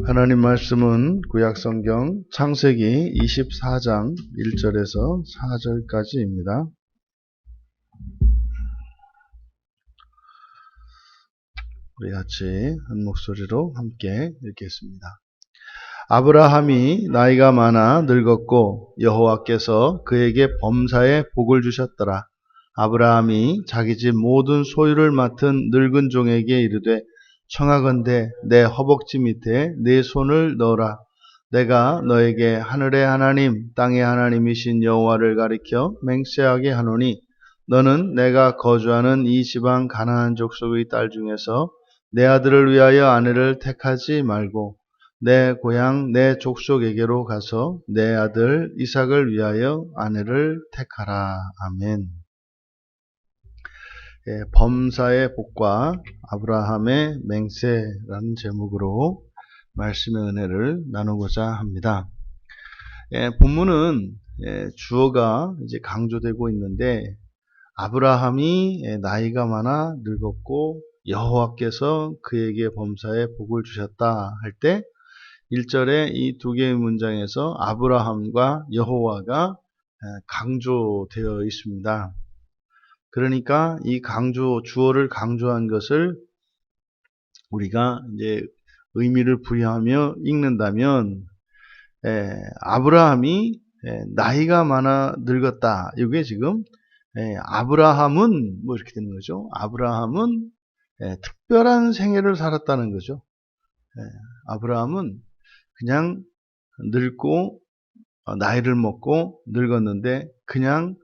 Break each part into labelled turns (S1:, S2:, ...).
S1: 하나님 말씀은 구약성경 창세기 24장 1절에서 4절까지입니다. 우리 같이 한 목소리로 함께 읽겠습니다. 아브라함이 나이가 많아 늙었고 여호와께서 그에게 범사에 복을 주셨더라. 아브라함이 자기 집 모든 소유를 맡은 늙은 종에게 이르되 청하건대 내 허벅지 밑에 내 손을 넣어라. 내가 너에게 하늘의 하나님 땅의 하나님이신 여호와를 가리켜 맹세하게 하노니 너는 내가 거주하는 이 지방 가나안 족속의 딸 중에서 내 아들을 위하여 아내를 택하지 말고 내 고향 내 족속에게로 가서 내 아들 이삭을 위하여 아내를 택하라. 아멘. 범사의 복과 아브라함의 맹세라는 제목으로 말씀의 은혜를 나누고자 합니다. 본문은 주어가 이제 강조되고 있는데 아브라함이 나이가 많아 늙었고 여호와께서 그에게 범사에 복을 주셨다 할 때 1절에 이 두 개의 문장에서 아브라함과 여호와가 강조되어 있습니다. 그러니까 이 주어를 강조한 것을 우리가 이제 의미를 부여하며 읽는다면 아브라함이 나이가 많아 늙었다. 이게 지금 아브라함은 뭐 이렇게 되는 거죠. 아브라함은 특별한 생애를 살았다는 거죠. 아브라함은 그냥 늙고 나이를 먹고 늙었는데 그냥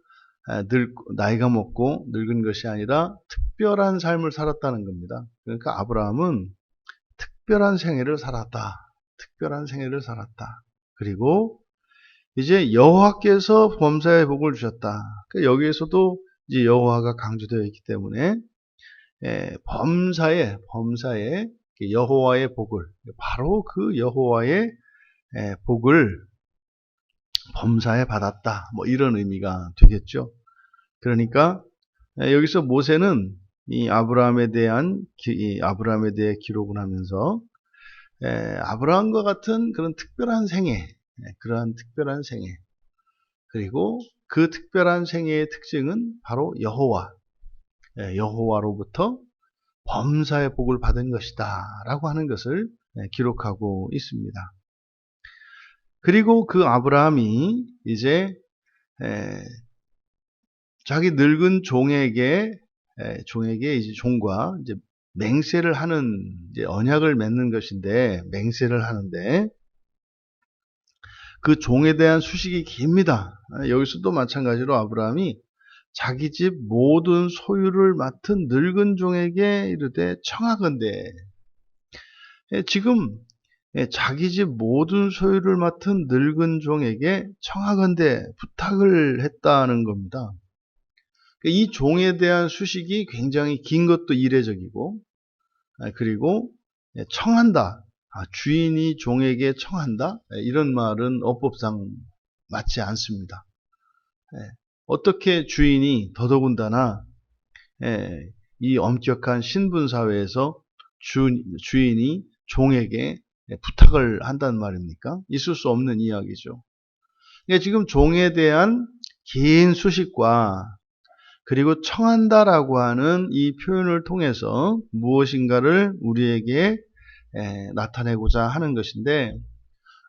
S1: 나이가 먹고 늙은 것이 아니라 특별한 삶을 살았다는 겁니다. 그러니까 아브라함은 특별한 생애를 살았다. 특별한 생애를 살았다. 그리고 이제 여호와께서 범사에 복을 주셨다. 그러니까 여기에서도 이제 여호와가 강조되어 있기 때문에 범사에 여호와의 복을 바로 그 여호와의 복을 범사에 받았다. 뭐 이런 의미가 되겠죠. 그러니까 여기서 모세는 이 아브라함에 대해 기록을 하면서 아브라함과 같은 그런 특별한 생애, 그러한 특별한 생애, 그리고 그 특별한 생애의 특징은 바로 여호와로부터 범사의 복을 받은 것이다 라고 하는 것을 기록하고 있습니다. 그리고 그 아브라함이 이제 자기 늙은 종과 이제 맹세를 하는 이제 언약을 맺는 것인데 맹세를 하는데 그 종에 대한 수식이 깁니다. 여기서도 마찬가지로 아브라함이 자기 집 모든 소유를 맡은 늙은 종에게 이르되 청하건대 지금 자기 집 모든 소유를 맡은 늙은 종에게 청하건대 부탁을 했다는 겁니다. 이 종에 대한 수식이 굉장히 긴 것도 이례적이고 그리고 청한다. 주인이 종에게 청한다. 이런 말은 어법상 맞지 않습니다. 어떻게 주인이 더더군다나 이 엄격한 신분사회에서 주인이 종에게 부탁을 한단 말입니까? 있을 수 없는 이야기죠. 그러니까 지금 종에 대한 긴 수식과 그리고 청한다라고 하는 이 표현을 통해서 무엇인가를 우리에게 나타내고자 하는 것인데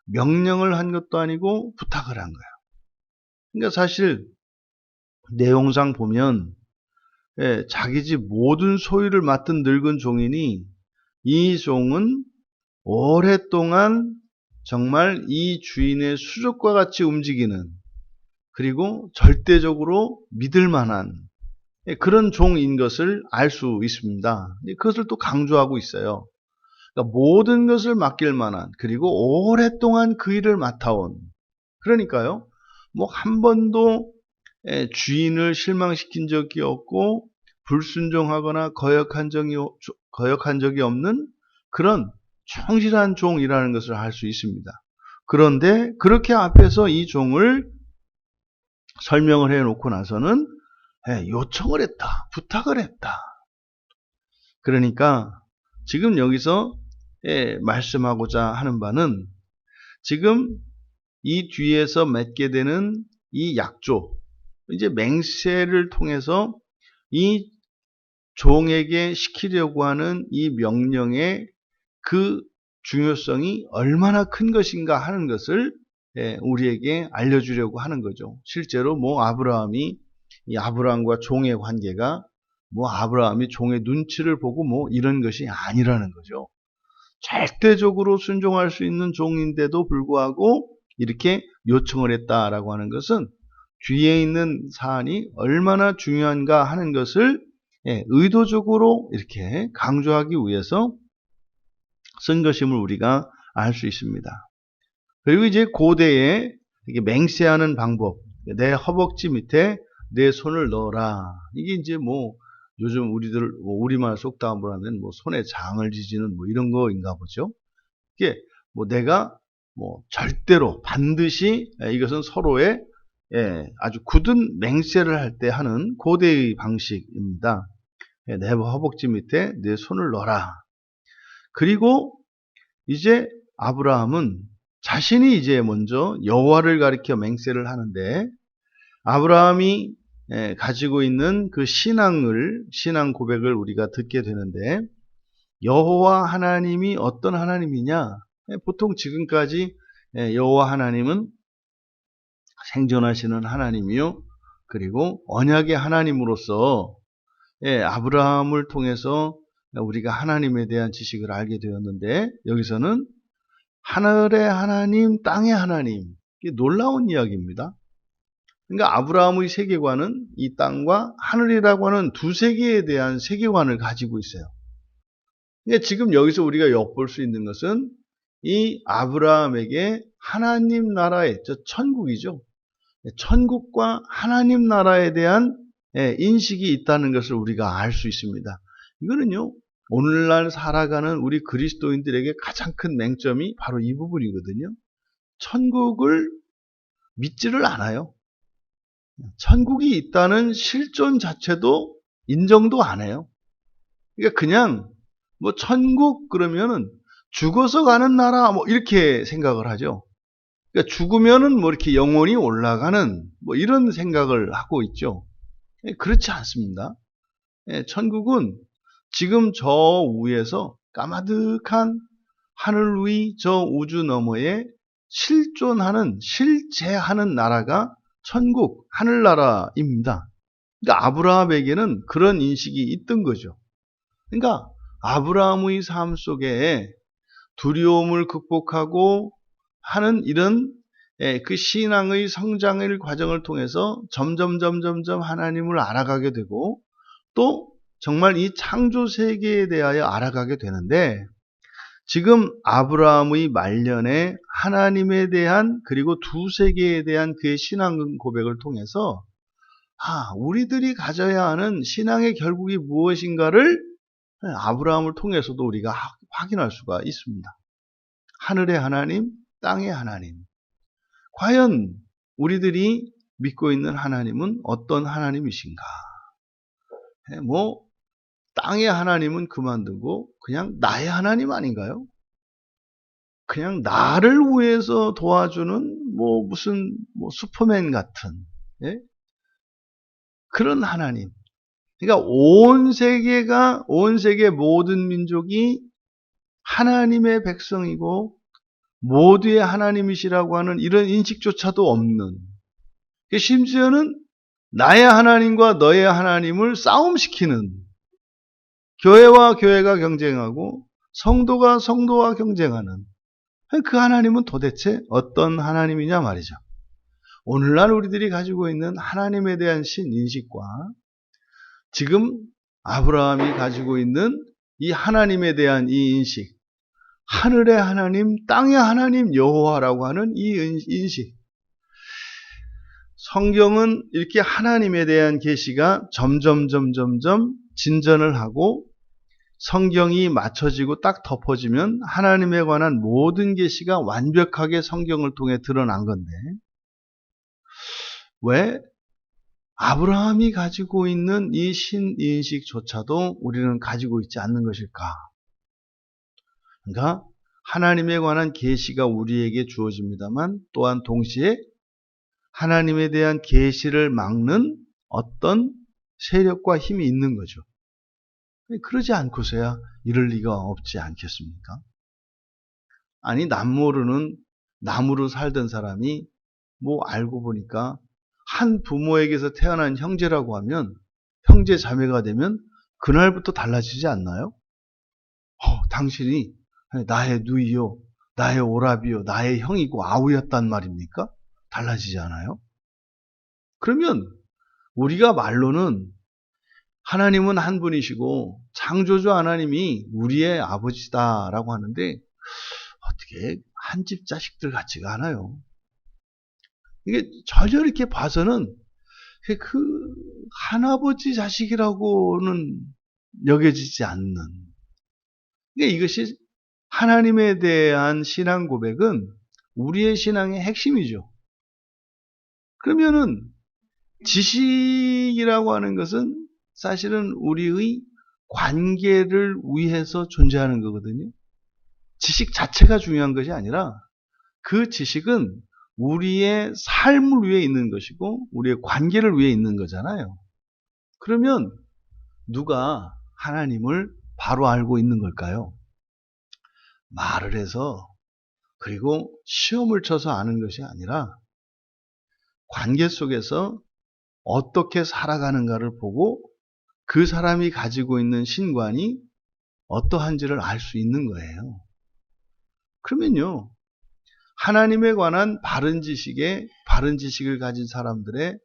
S1: 명령을 한 것도 아니고 부탁을 한 거예요. 그러니까 사실 내용상 보면 자기 집 모든 소유를 맡은 늙은 종이니 이 종은 오랫동안 정말 이 주인의 수족과 같이 움직이는 그리고 절대적으로 믿을 만한 그런 종인 것을 알 수 있습니다. 그것을 또 강조하고 있어요. 그러니까 모든 것을 맡길 만한 그리고 오랫동안 그 일을 맡아온 그러니까요. 뭐 한 번도 주인을 실망시킨 적이 없고 불순종하거나 거역한 적이 없는 그런 충실한 종이라는 것을 알 수 있습니다. 그런데 그렇게 앞에서 이 종을 설명을 해놓고 나서는 요청을 했다. 부탁을 했다. 그러니까 지금 여기서 말씀하고자 하는 바는 지금 이 뒤에서 맺게 되는 이 약조, 이제 맹세를 통해서 이 종에게 시키려고 하는 이 명령의 그 중요성이 얼마나 큰 것인가 하는 것을 우리에게 알려주려고 하는 거죠. 실제로 뭐 이 아브라함과 종의 관계가 뭐 아브라함이 종의 눈치를 보고 뭐 이런 것이 아니라는 거죠. 절대적으로 순종할 수 있는 종인데도 불구하고 이렇게 요청을 했다라고 하는 것은 뒤에 있는 사안이 얼마나 중요한가 하는 것을 의도적으로 이렇게 강조하기 위해서 쓴 것임을 우리가 알 수 있습니다. 그리고 이제 고대에 이렇게 맹세하는 방법, 내 허벅지 밑에 내 손을 넣어라. 이게 이제 뭐 요즘 우리말 속담으로 하면 뭐 손에 장을 지지는 뭐 이런 거인가 보죠. 이게 뭐 내가 뭐 절대로 반드시 이것은 서로의 아주 굳은 맹세를 할 때 하는 고대의 방식입니다. 내 허벅지 밑에 내 손을 넣어라. 그리고 이제 아브라함은 자신이 이제 먼저 여호와를 가리켜 맹세를 하는데 아브라함이 가지고 있는 그 신앙 고백을 우리가 듣게 되는데 여호와 하나님이 어떤 하나님이냐? 보통 지금까지 여호와 하나님은 생존하시는 하나님이요. 그리고 언약의 하나님으로서 아브라함을 통해서 우리가 하나님에 대한 지식을 알게 되었는데 여기서는 하늘의 하나님, 땅의 하나님. 이게 놀라운 이야기입니다. 그러니까 아브라함의 세계관은 이 땅과 하늘이라고 하는 두 세계에 대한 세계관을 가지고 있어요. 그러니까 지금 여기서 우리가 엿볼 수 있는 것은 이 아브라함에게 하나님 나라의 천국이죠. 천국과 하나님 나라에 대한 인식이 있다는 것을 우리가 알 수 있습니다. 이거는요, 오늘날 살아가는 우리 그리스도인들에게 가장 큰 맹점이 바로 이 부분이거든요. 천국을 믿지를 않아요. 천국이 있다는 실존 자체도 인정도 안 해요. 그러니까 그냥 뭐 천국 그러면은 죽어서 가는 나라 뭐 이렇게 생각을 하죠. 그러니까 죽으면은 뭐 이렇게 영혼이 올라가는 뭐 이런 생각을 하고 있죠. 그렇지 않습니다. 천국은 지금 저 위에서 까마득한 하늘 위 저 우주 너머에 실존하는 실제하는 나라가 천국 하늘나라입니다. 그러니까 아브라함에게는 그런 인식이 있던 거죠. 그러니까 아브라함의 삶 속에 두려움을 극복하고 하는 이런 그 신앙의 성장의 과정을 통해서 점점 하나님을 알아가게 되고 또 정말 이 창조 세계에 대하여 알아가게 되는데 지금 아브라함의 말년에 하나님에 대한 그리고 두 세계에 대한 그의 신앙 고백을 통해서 우리들이 가져야 하는 신앙의 결국이 무엇인가를 아브라함을 통해서도 우리가 확인할 수가 있습니다. 하늘의 하나님, 땅의 하나님. 과연 우리들이 믿고 있는 하나님은 어떤 하나님이신가? 뭐 땅의 하나님은 그만두고 그냥 나의 하나님 아닌가요? 그냥 나를 위해서 도와주는 뭐 무슨 뭐 슈퍼맨 같은 그런 하나님. 그러니까 온 세계 모든 민족이 하나님의 백성이고 모두의 하나님이시라고 하는 이런 인식조차도 없는, 심지어는 나의 하나님과 너의 하나님을 싸움시키는, 교회와 교회가 경쟁하고 성도가 성도와 경쟁하는 그 하나님은 도대체 어떤 하나님이냐 말이죠. 오늘날 우리들이 가지고 있는 하나님에 대한 신인식과 지금 아브라함이 가지고 있는 이 하나님에 대한 이 인식, 하늘의 하나님, 땅의 하나님 여호와라고 하는 이 인식. 성경은 이렇게 하나님에 대한 계시가 점점 진전을 하고 성경이 맞춰지고 딱 덮어지면 하나님에 관한 모든 계시가 완벽하게 성경을 통해 드러난 건데 왜 아브라함이 가지고 있는 이 신인식조차도 우리는 가지고 있지 않는 것일까? 그러니까 하나님에 관한 계시가 우리에게 주어집니다만 또한 동시에 하나님에 대한 계시를 막는 어떤 세력과 힘이 있는 거죠. 그러지 않고서야 이럴 리가 없지 않겠습니까? 아니, 남모르는 남으로 살던 사람이 뭐 알고 보니까 한 부모에게서 태어난 형제라고 하면 형제 자매가 되면 그날부터 달라지지 않나요? 당신이 나의 누이요, 나의 오라비요, 나의 형이고 아우였단 말입니까? 달라지지 않아요? 그러면 우리가 말로는 하나님은 한 분이시고 창조주 하나님이 우리의 아버지다라고 하는데 어떻게 한 집 자식들 같지가 않아요. 이게 전혀 이렇게 봐서는 그 할아버지 자식이라고는 여겨지지 않는. 그러니까 이것이 하나님에 대한 신앙 고백은 우리의 신앙의 핵심이죠. 그러면은 지식이라고 하는 것은 사실은 우리의 관계를 위해서 존재하는 거거든요. 지식 자체가 중요한 것이 아니라 그 지식은 우리의 삶을 위해 있는 것이고 우리의 관계를 위해 있는 거잖아요. 그러면 누가 하나님을 바로 알고 있는 걸까요? 말을 해서 그리고 시험을 쳐서 아는 것이 아니라 관계 속에서 어떻게 살아가는가를 보고 그 사람이 가지고 있는 신관이 어떠한지를 알 수 있는 거예요. 그러면요, 하나님에 관한 바른 지식을 가진 사람들의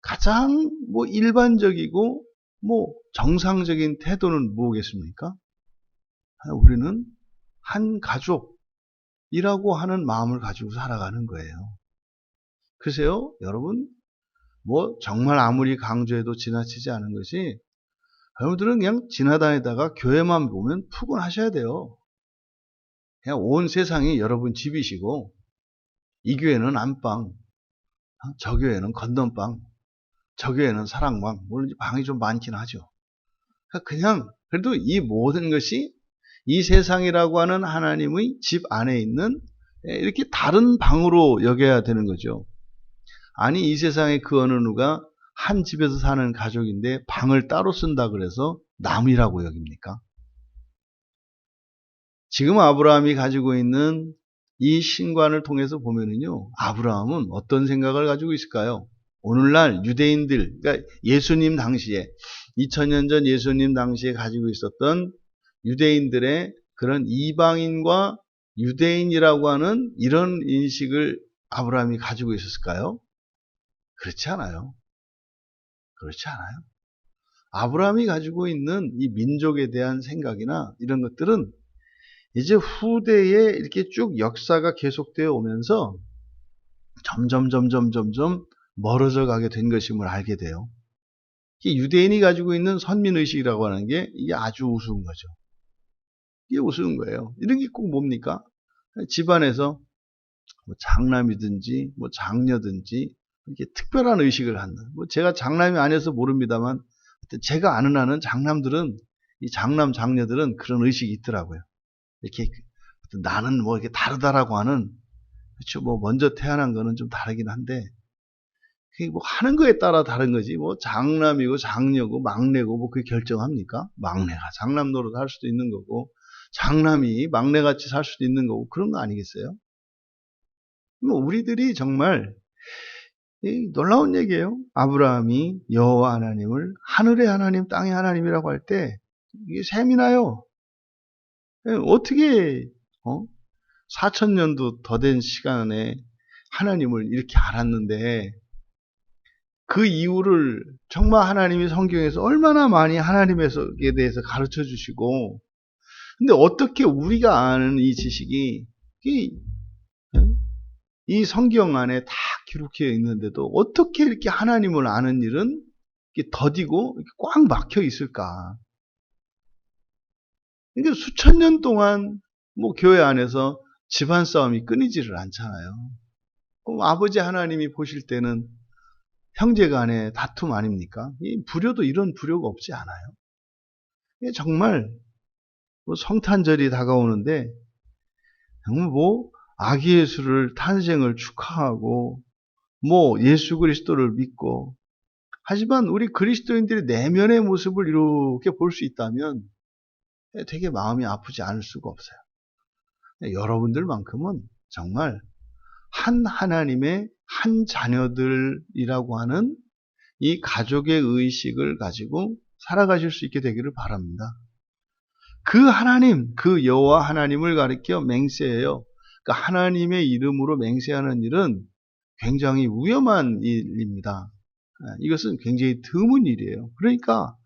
S1: 가장 일반적이고 정상적인 태도는 뭐겠습니까? 우리는 한 가족이라고 하는 마음을 가지고 살아가는 거예요. 글쎄요, 여러분, 정말 아무리 강조해도 지나치지 않은 것이 여러분들은 그냥 지나다니다가 교회만 보면 푸근하셔야 돼요. 그냥 온 세상이 여러분 집이시고 이 교회는 안방, 저 교회는 건넌방, 저 교회는 사랑방, 물론 방이 좀 많긴 하죠. 그냥 그래도 이 모든 것이 이 세상이라고 하는 하나님의 집 안에 있는 이렇게 다른 방으로 여겨야 되는 거죠. 아니, 이 세상에 그 어느 누가 한 집에서 사는 가족인데 방을 따로 쓴다 그래서 남이라고 여깁니까? 지금 아브라함이 가지고 있는 이 신관을 통해서 보면은요, 아브라함은 어떤 생각을 가지고 있을까요? 오늘날 유대인들, 그러니까 예수님 당시에 2000년 전 예수님 당시에 가지고 있었던 유대인들의 그런 이방인과 유대인이라고 하는 이런 인식을 아브라함이 가지고 있었을까요? 그렇지 않아요. 그렇지 않아요. 아브라함이 가지고 있는 이 민족에 대한 생각이나 이런 것들은 이제 후대에 이렇게 쭉 역사가 계속되어 오면서 점점 멀어져 가게 된 것임을 알게 돼요. 유대인이 가지고 있는 선민의식이라고 하는 게 이게 아주 우스운 거죠. 이게 우스운 거예요. 이런 게 꼭 뭡니까? 집안에서 장남이든지 장녀든지 이렇게 특별한 의식을 갖는. 제가 장남이 아니어서 모릅니다만 제가 아는 한은 장남들은 이 장남 장녀들은 그런 의식이 있더라고요. 이렇게 나는 이렇게 다르다라고 하는, 그렇죠. 먼저 태어난 거는 좀 다르긴 한데 그게 하는 거에 따라 다른 거지. 장남이고 장녀고 막내고 그게 결정합니까? 막내가 장남 노릇 할 수도 있는 거고 장남이 막내같이 살 수도 있는 거고 그런 거 아니겠어요? 우리들이 정말 놀라운 얘기예요. 아브라함이 여호와 하나님을 하늘의 하나님, 땅의 하나님이라고 할 때 이게 셈이 나요. 어떻게 4000년도 더 된 시간에 하나님을 이렇게 알았는데 그 이유를 정말 하나님이 성경에서 얼마나 많이 하나님에 대해서 가르쳐 주시고, 근데 어떻게 우리가 아는 이 지식이 이 성경 안에 다 기록되어 있는데도 어떻게 이렇게 하나님을 아는 일은 이렇게 더디고 이렇게 꽉 막혀 있을까? 그러니까 수천 년 동안 교회 안에서 집안 싸움이 끊이지를 않잖아요. 그럼 아버지 하나님이 보실 때는 형제 간의 다툼 아닙니까? 이 불효도 이런 불효가 없지 않아요. 정말 뭐 성탄절이 다가오는데 정말 뭐 아기 예수를 탄생을 축하하고 뭐 예수 그리스도를 믿고 하지만 우리 그리스도인들의 내면의 모습을 이렇게 볼 수 있다면 되게 마음이 아프지 않을 수가 없어요. 여러분들만큼은 정말 한 하나님의 한 자녀들이라고 하는 이 가족의 의식을 가지고 살아가실 수 있게 되기를 바랍니다. 그 하나님, 그 여호와 하나님을 가리켜 맹세해요. 그러니까 하나님의 이름으로 맹세하는 일은 굉장히 위험한 일입니다. 이것은 굉장히 드문 일이에요. 그러니까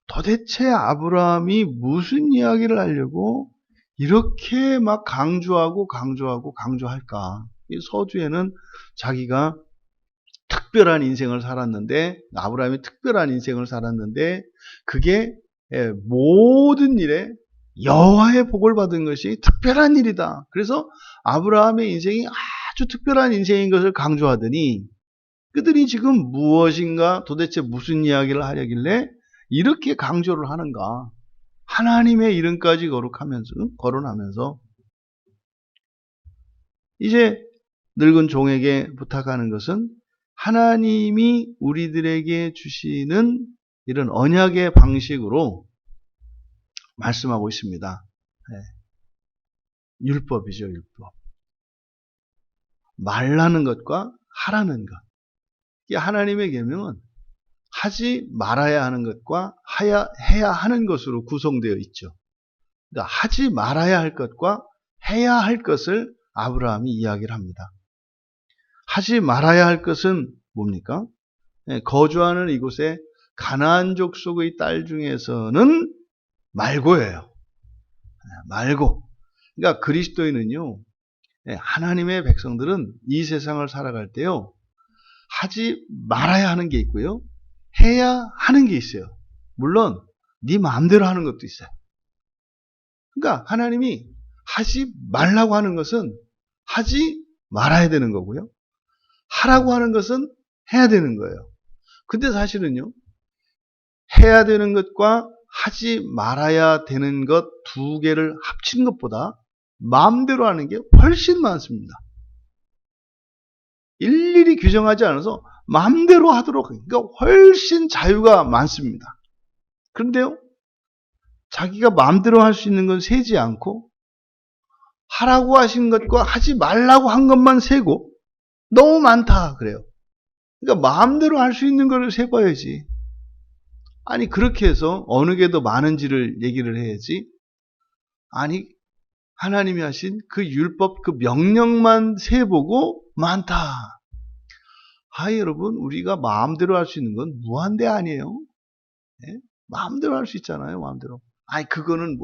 S1: 도대체 아브라함이 무슨 이야기를 하려고 이렇게 막 강조할까? 이 서두에는 자기가 특별한 인생을 살았는데, 아브라함이 특별한 인생을 살았는데, 그게 모든 일에 여호와의 복을 받은 것이 특별한 일이다. 그래서 아브라함의 인생이 아주 특별한 인생인 것을 강조하더니, 그들이 지금 무엇인가 도대체 무슨 이야기를 하려길래 이렇게 강조를 하는가? 하나님의 이름까지 거론하면서 이제 늙은 종에게 부탁하는 것은 하나님이 우리들에게 주시는 이런 언약의 방식으로 말씀하고 있습니다. 율법이죠, 율법. 말라는 것과 하라는 것. 이 하나님의 계명은 하지 말아야 하는 것과 해야 하는 것으로 구성되어 있죠. 그러니까 하지 말아야 할 것과 해야 할 것을 아브라함이 이야기를 합니다. 하지 말아야 할 것은 뭡니까? 거주하는 이곳에 가나안 족속의 딸 중에서는 말고예요. 말고. 그러니까 그리스도인은요, 하나님의 백성들은 이 세상을 살아갈 때요, 하지 말아야 하는 게 있고요, 해야 하는 게 있어요. 물론 네 마음대로 하는 것도 있어요. 그러니까 하나님이 하지 말라고 하는 것은 하지 말아야 되는 거고요, 하라고 하는 것은 해야 되는 거예요. 근데 사실은요, 해야 되는 것과 하지 말아야 되는 것 두 개를 합친 것보다 마음대로 하는 게 훨씬 많습니다. 일일이 규정하지 않아서 마음대로 하도록, 그러니까 훨씬 자유가 많습니다. 그런데요, 자기가 마음대로 할 수 있는 건 세지 않고 하라고 하신 것과 하지 말라고 한 것만 세고 너무 많다 그래요. 그러니까 마음대로 할 수 있는 거를 세봐야지. 아니 그렇게 해서 어느 게 더 많은지를 얘기를 해야지. 아니 하나님이 하신 그 율법 그 명령만 세보고 많다. 여러분, 우리가 마음대로 할 수 있는 건 무한대 아니에요. 네? 마음대로 할 수 있잖아요. 마음대로. 그거는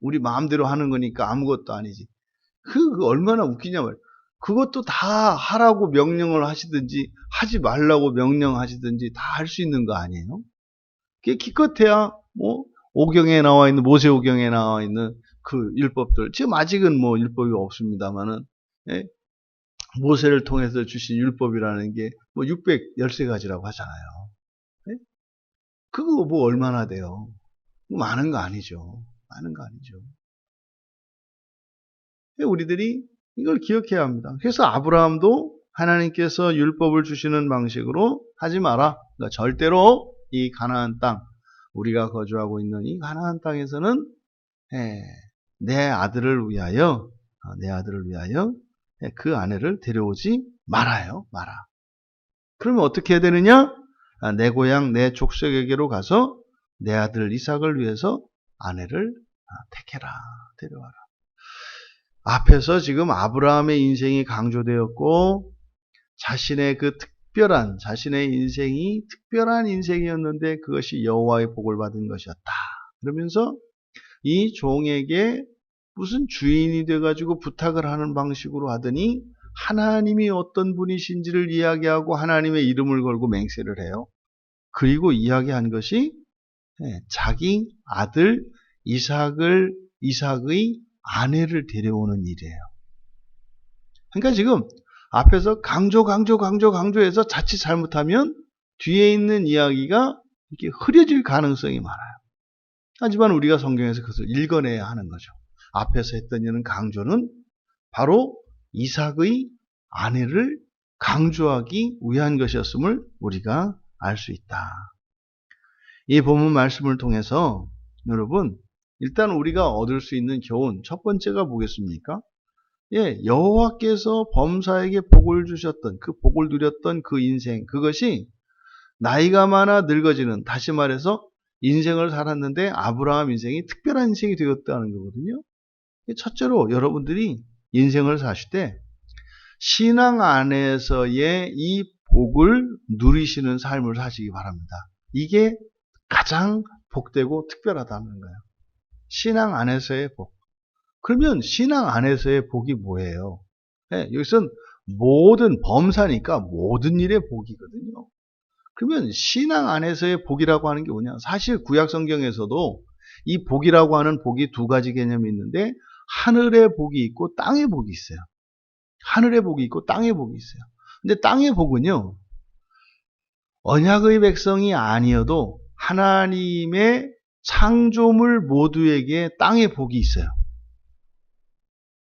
S1: 우리 마음대로 하는 거니까 아무것도 아니지. 그 얼마나 웃기냐 말이에요. 그것도 다 하라고 명령을 하시든지 하지 말라고 명령하시든지 다 할 수 있는 거 아니에요? 그게 기껏해야 오경에 나와 있는, 모세오경에 나와 있는 그 율법들, 지금 아직은 율법이 없습니다만은, 모세를 통해서 주신 율법이라는 게 613가지라고 하잖아요. 그거 얼마나 돼요? 많은 거 아니죠. 많은 거 아니죠. 우리들이 이걸 기억해야 합니다. 그래서 아브라함도 하나님께서 율법을 주시는 방식으로 하지 마라. 그러니까 절대로 이 가나안 땅, 우리가 거주하고 있는 이 가나안 땅에서는 내 아들을 위하여 그 아내를 데려오지 말아요. 마라. 그러면 어떻게 해야 되느냐? 내 고향, 내 족속에게로 가서 내 아들 이삭을 위해서 아내를 택해라. 데려와라. 앞에서 지금 아브라함의 인생이 강조되었고, 자신의 인생이 특별한 인생이었는데 그것이 여호와의 복을 받은 것이었다. 그러면서 이 종에게 무슨 주인이 돼가지고 부탁을 하는 방식으로 하더니 하나님이 어떤 분이신지를 이야기하고 하나님의 이름을 걸고 맹세를 해요. 그리고 이야기한 것이 자기 아들 이삭의 아내를 데려오는 일이에요. 그러니까 지금 앞에서 강조해서 자칫 잘못하면 뒤에 있는 이야기가 이렇게 흐려질 가능성이 많아요. 하지만 우리가 성경에서 그것을 읽어내야 하는 거죠. 앞에서 했던 이런 강조는 바로 이삭의 아내를 강조하기 위한 것이었음을 우리가 알 수 있다. 이 본문 말씀을 통해서 여러분, 일단 우리가 얻을 수 있는 교훈 첫 번째가 뭐겠습니까? 여호와께서 범사에게 복을 주셨던, 그 복을 누렸던 그 인생, 그것이 나이가 많아 늙어지는, 다시 말해서 인생을 살았는데 아브라함 인생이 특별한 인생이 되었다는 거거든요. 첫째로 여러분들이 인생을 사실 때 신앙 안에서의 이 복을 누리시는 삶을 사시기 바랍니다. 이게 가장 복되고 특별하다는 거예요. 신앙 안에서의 복. 그러면 신앙 안에서의 복이 뭐예요? 여기서는 모든, 범사니까 모든 일의 복이거든요. 그러면 신앙 안에서의 복이라고 하는 게 뭐냐? 사실 구약 성경에서도 이 복이라고 하는 복이 두 가지 개념이 있는데, 하늘의 복이 있고 땅의 복이 있어요. 하늘의 복이 있고 땅의 복이 있어요. 근데 땅의 복은요, 언약의 백성이 아니어도 하나님의 창조물 모두에게 땅의 복이 있어요.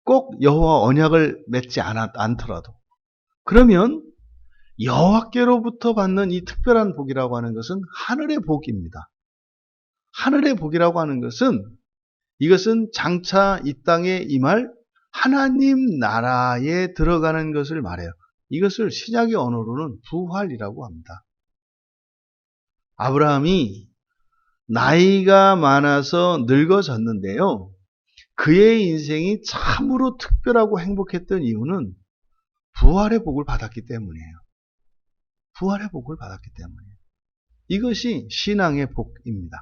S1: 꼭 여호와 언약을 맺지 않더라도. 그러면 여호와께로부터 받는 이 특별한 복이라고 하는 것은 하늘의 복입니다. 하늘의 복이라고 하는 것은, 이것은 장차 이 땅에 임할 하나님 나라에 들어가는 것을 말해요. 이것을 신약의 언어로는 부활이라고 합니다. 아브라함이 나이가 많아서 늙어졌는데요, 그의 인생이 참으로 특별하고 행복했던 이유는 부활의 복을 받았기 때문이에요. 부활의 복을 받았기 때문이에요. 이것이 신앙의 복입니다.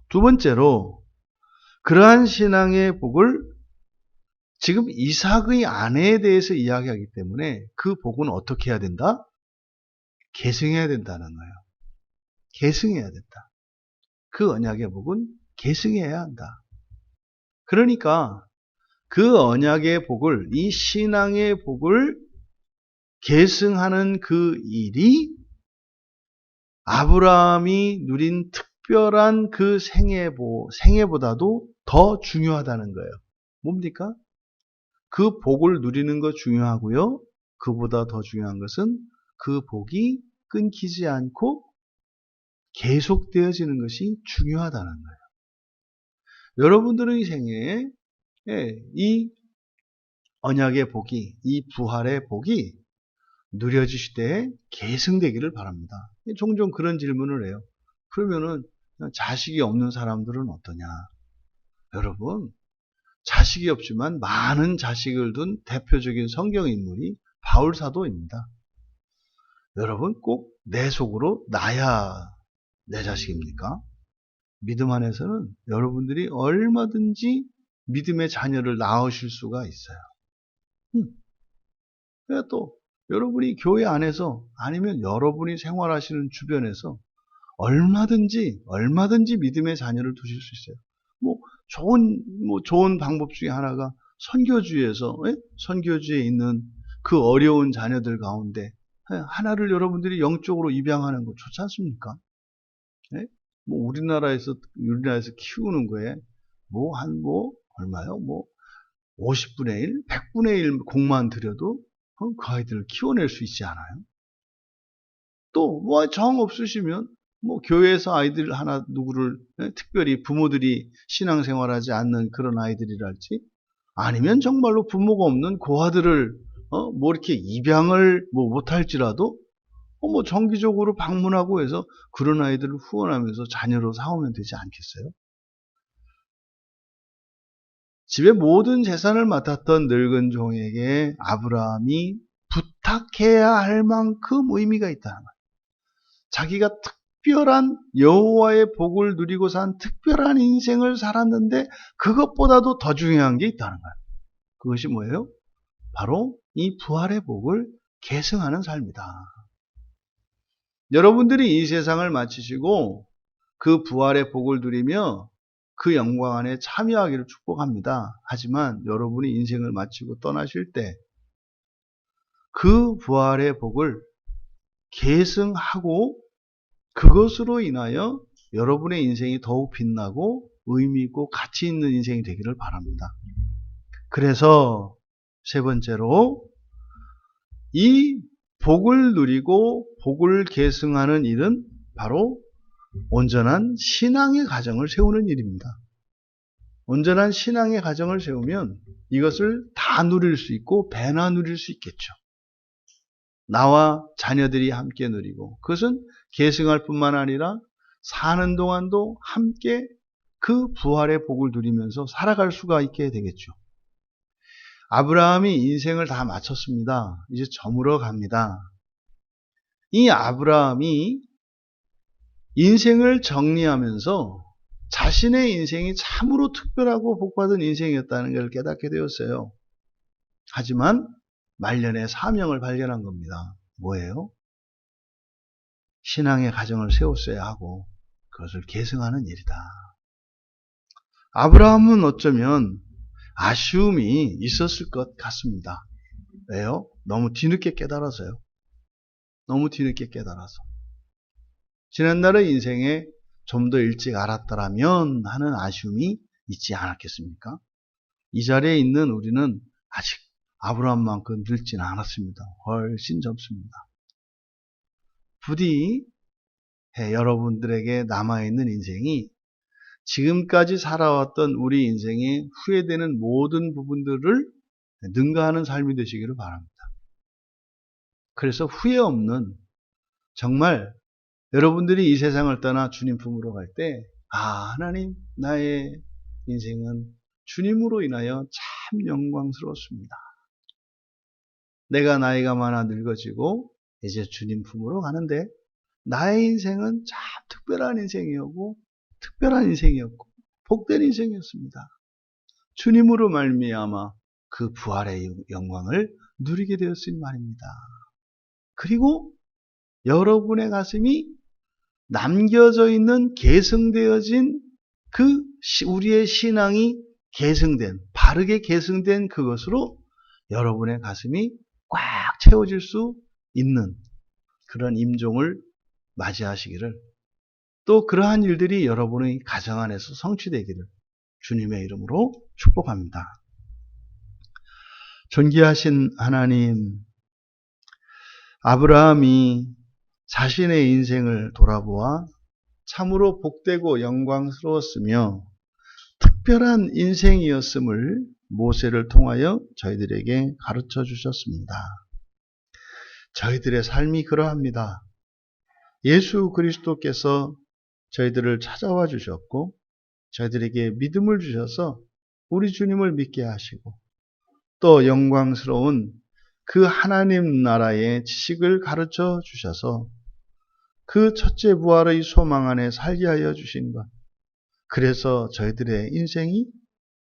S1: 두 번째로, 그러한 신앙의 복을 지금 이삭의 아내에 대해서 이야기하기 때문에 그 복은 어떻게 해야 된다? 계승해야 된다는 거예요. 계승해야 된다. 그 언약의 복은 계승해야 한다. 그러니까 그 언약의 복을, 이 신앙의 복을 계승하는 그 일이 아브라함이 누린 특별한 그 생애보다도 더 중요하다는 거예요. 뭡니까? 그 복을 누리는 거 중요하고요. 그보다 더 중요한 것은 그 복이 끊기지 않고 계속되어지는 것이 중요하다는 거예요. 여러분들의 생애에 이 언약의 복이, 이 부활의 복이 누려지실 때 계승되기를 바랍니다. 종종 그런 질문을 해요. 그러면은 자식이 없는 사람들은 어떠냐? 여러분, 자식이 없지만 많은 자식을 둔 대표적인 성경 인물이 바울 사도입니다. 여러분, 꼭 내 속으로 나야 내 자식입니까? 믿음 안에서는 여러분들이 얼마든지 믿음의 자녀를 낳으실 수가 있어요. 그래야 또 여러분이 교회 안에서, 아니면 여러분이 생활하시는 주변에서 얼마든지 믿음의 자녀를 두실 수 있어요. 좋은 방법 중에 하나가 선교주에 있는 그 어려운 자녀들 가운데 하나를 여러분들이 영적으로 입양하는 거 좋지 않습니까? 우리나라에서 키우는 거에 얼마요? 50분의 1, 100분의 1 공만 들여도 그 아이들을 키워낼 수 있지 않아요? 또 정 없으시면 교회에서 아이들 누구를 특별히 부모들이 신앙생활하지 않는 그런 아이들이랄지, 아니면 정말로 부모가 없는 고아들을 이렇게 입양을 못할지라도 정기적으로 방문하고 해서 그런 아이들을 후원하면서 자녀로 사오면 되지 않겠어요? 집의 모든 재산을 맡았던 늙은 종에게 아브라함이 부탁해야 할 만큼 의미가 있다는 거예요. 자기가 특별한 여호와의 복을 누리고 산 특별한 인생을 살았는데 그것보다도 더 중요한 게 있다는 거예요. 그것이 뭐예요? 바로 이 부활의 복을 계승하는 삶이다. 여러분들이 이 세상을 마치시고 그 부활의 복을 누리며 그 영광 안에 참여하기를 축복합니다. 하지만 여러분이 인생을 마치고 떠나실 때 그 부활의 복을 계승하고 그것으로 인하여 여러분의 인생이 더욱 빛나고 의미 있고 가치 있는 인생이 되기를 바랍니다. 그래서 세 번째로 이 복을 누리고 복을 계승하는 일은 바로 온전한 신앙의 가정을 세우는 일입니다. 온전한 신앙의 가정을 세우면 이것을 다 누릴 수 있고 배나 누릴 수 있겠죠. 나와 자녀들이 함께 누리고 그것은 계승할 뿐만 아니라 사는 동안도 함께 그 부활의 복을 누리면서 살아갈 수가 있게 되겠죠. 아브라함이 인생을 다 마쳤습니다. 이제 저물어 갑니다. 이 아브라함이 인생을 정리하면서 자신의 인생이 참으로 특별하고 복받은 인생이었다는 걸 깨닫게 되었어요. 하지만 말년에 사명을 발견한 겁니다. 뭐예요? 신앙의 가정을 세웠어야 하고 그것을 계승하는 일이다. 아브라함은 어쩌면 아쉬움이 있었을 것 같습니다. 왜요? 너무 뒤늦게 깨달아서요. 너무 뒤늦게 깨달아서. 지난날의 인생에 좀 더 일찍 알았더라면 하는 아쉬움이 있지 않았겠습니까? 이 자리에 있는 우리는 아직 아브라함만큼 늙지는 않았습니다. 훨씬 젊습니다. 부디 여러분들에게 남아있는 인생이 지금까지 살아왔던 우리 인생에 후회되는 모든 부분들을 능가하는 삶이 되시기를 바랍니다. 그래서 후회 없는 정말 여러분들이 이 세상을 떠나 주님 품으로 갈 때 하나님 나의 인생은 주님으로 인하여 참 영광스러웠습니다. 내가 나이가 많아 늙어지고 이제 주님 품으로 가는데 나의 인생은 참 특별한 인생이었고 복된 인생이었습니다. 주님으로 말미암아 그 부활의 영광을 누리게 되었으니 말입니다. 그리고 여러분의 가슴이 남겨져 있는 계승되어진 그 우리의 신앙이 계승된 바르게 계승된 그것으로 여러분의 가슴이 꽉 채워질 수 있는 그런 임종을 맞이하시기를 또 그러한 일들이 여러분의 가정 안에서 성취되기를 주님의 이름으로 축복합니다. 존귀하신 하나님, 아브라함이 자신의 인생을 돌아보아 참으로 복되고 영광스러웠으며 특별한 인생이었음을 모세를 통하여 저희들에게 가르쳐 주셨습니다. 저희들의 삶이 그러합니다. 예수 그리스도께서 저희들을 찾아와 주셨고 저희들에게 믿음을 주셔서 우리 주님을 믿게 하시고 또 영광스러운 그 하나님 나라의 지식을 가르쳐 주셔서 그 첫째 부활의 소망 안에 살게 하여 주신 것. 그래서 저희들의 인생이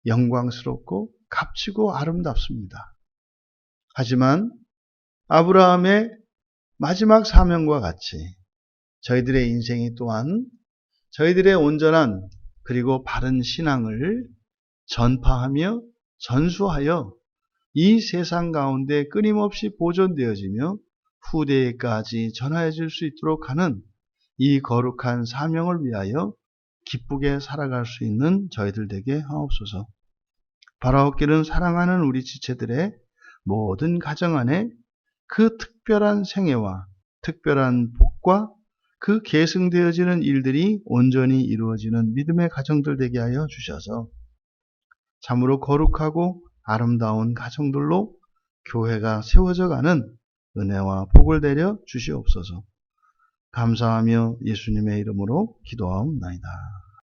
S1: 영광스럽고 값지고 아름답습니다. 하지만 아브라함의 마지막 사명과 같이 저희들의 인생이 또한 저희들의 온전한 그리고 바른 신앙을 전파하며 전수하여 이 세상 가운데 끊임없이 보존되어지며 후대에까지 전하여질 수 있도록 하는 이 거룩한 사명을 위하여 기쁘게 살아갈 수 있는 저희들 되게 하옵소서. 바라옵기는 사랑하는 우리 지체들의 모든 가정 안에 그 특별한 생애와 특별한 복과 그 계승되어지는 일들이 온전히 이루어지는 믿음의 가정들 되게 하여 주셔서 참으로 거룩하고 아름다운 가정들로 교회가 세워져 가는 은혜와 복을 내려 주시옵소서. 감사하며 예수님의 이름으로 기도하옵나이다.